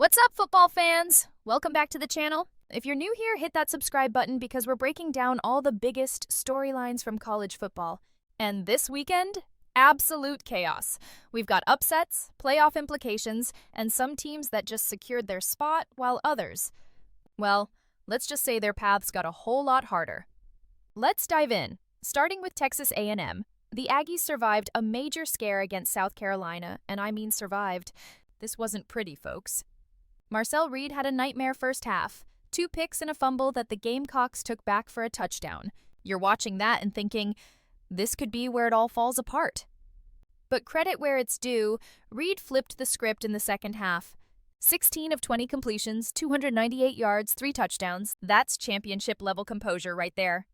What's up, football fans? Welcome back to the channel. If you're new here, hit that subscribe button because we're breaking down all the biggest storylines from college football. And this weekend, absolute chaos. We've got upsets, playoff implications, and some teams that just secured their spot, while others, well, let's just say their paths got a whole lot harder. Let's dive in, starting with Texas A&M. The Aggies survived a major scare against South Carolina, and I mean survived. This wasn't pretty, folks. Marcel Reed had a nightmare first half. 2 picks and a fumble that the Gamecocks took back for a touchdown. You're watching that and thinking, this could be where it all falls apart. But credit where it's due, Reed flipped the script in the second half. 16 of 20 completions, 298 yards, 3 touchdowns. That's championship-level composure right there.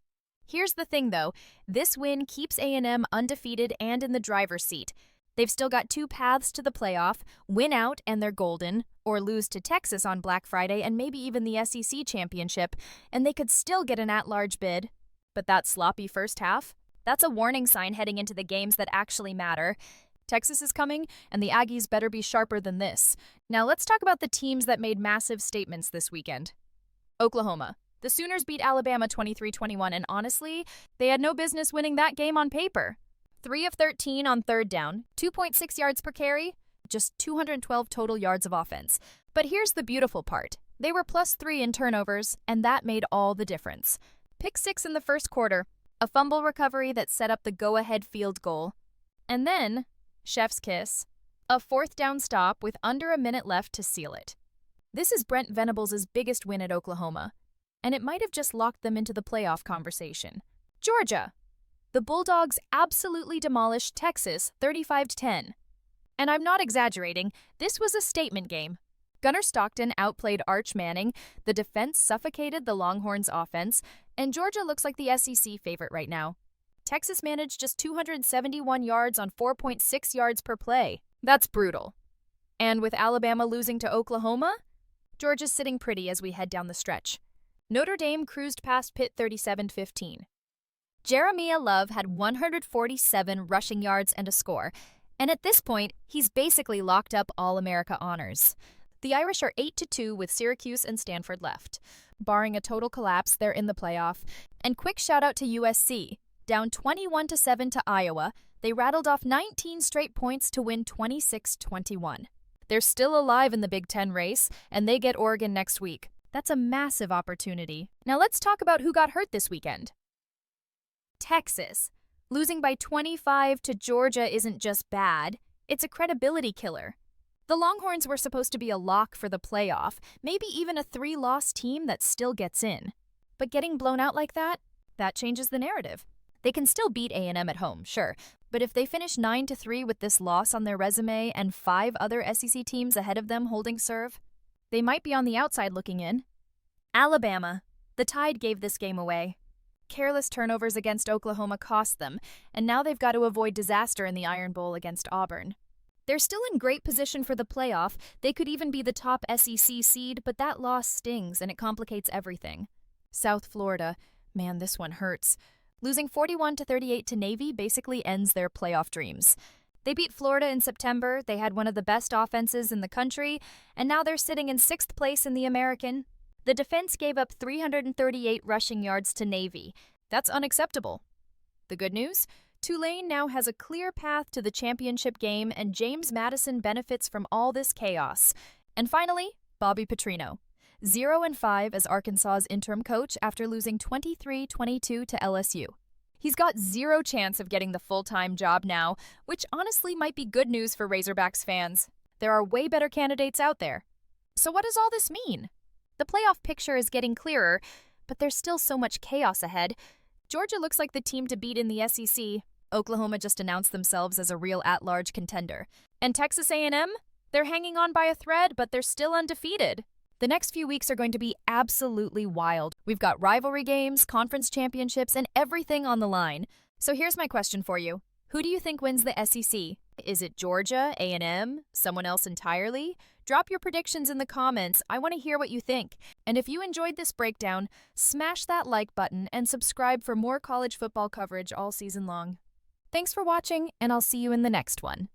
Here's the thing, though. This win keeps A&M undefeated and in the driver's seat. They've still got 2 paths to the playoff: win out and they're golden, or lose to Texas on Black Friday and maybe even the SEC championship, and they could still get an at-large bid. But that sloppy first half? That's a warning sign heading into the games that actually matter. Texas is coming, and the Aggies better be sharper than this. Now let's talk about the teams that made massive statements this weekend. Oklahoma. The Sooners beat Alabama 23-21, and honestly, they had no business winning that game on paper. 3 of 13 on third down, 2.6 yards per carry, just 212 total yards of offense. But here's the beautiful part. They were +3 in turnovers, and that made all the difference. Pick 6 in the first quarter, a fumble recovery that set up the go-ahead field goal. And then, chef's kiss, a 4th down stop with under a minute left to seal it. This is Brent Venables' biggest win at Oklahoma, and it might have just locked them into the playoff conversation. Georgia. The Bulldogs absolutely demolished Texas 35-10. And I'm not exaggerating, this was a statement game. Gunnar Stockton outplayed Arch Manning, the defense suffocated the Longhorns' offense, and Georgia looks like the SEC favorite right now. Texas managed just 271 yards on 4.6 yards per play. That's brutal. And with Alabama losing to Oklahoma, Georgia's sitting pretty as we head down the stretch. Notre Dame cruised past Pitt 37-15. Jeremiah Love had 147 rushing yards and a score, and at this point, he's basically locked up All-America honors. The Irish are 8-2 with Syracuse and Stanford left. Barring a total collapse, they're in the playoff. And quick shout-out to USC. Down 21-7 to Iowa, they rattled off 19 straight points to win 26-21. They're still alive in the Big Ten race, and they get Oregon next week. That's a massive opportunity. Now let's talk about who got hurt this weekend. Texas. Losing by 25 to Georgia isn't just bad, it's a credibility killer. The Longhorns were supposed to be a lock for the playoff, maybe even a 3-loss team that still gets in. But getting blown out like that changes the narrative. They can still beat A&M at home, sure, but if they finish 9-3 with this loss on their resume and 5 other SEC teams ahead of them holding serve, they might be on the outside looking in. Alabama. The Tide gave this game away. Careless turnovers against Oklahoma cost them, and now they've got to avoid disaster in the Iron Bowl against Auburn. They're still in great position for the playoff. They could even be the top SEC seed, but that loss stings and it complicates everything. South Florida. Man, this one hurts. Losing 41-38 to Navy basically ends their playoff dreams. They beat Florida in September, they had one of the best offenses in the country, and now they're sitting in 6th place in the American. The defense gave up 338 rushing yards to Navy. That's unacceptable. The good news? Tulane now has a clear path to the championship game, and James Madison benefits from all this chaos. And finally, Bobby Petrino. 0-5 as Arkansas's interim coach after losing 23-22 to LSU. He's got 0 chance of getting the full-time job now, which honestly might be good news for Razorbacks fans. There are way better candidates out there. So what does all this mean? The playoff picture is getting clearer, but there's still so much chaos ahead. Georgia looks like the team to beat in the SEC. Oklahoma just announced themselves as a real at-large contender. And Texas A&M? They're hanging on by a thread, but they're still undefeated. The next few weeks are going to be absolutely wild. We've got rivalry games, conference championships, and everything on the line. So here's my question for you. Who do you think wins the SEC? Is it Georgia, A&M, someone else entirely? Drop your predictions in the comments. I want to hear what you think. And if you enjoyed this breakdown, smash that like button and subscribe for more college football coverage all season long. Thanks for watching, and I'll see you in the next one.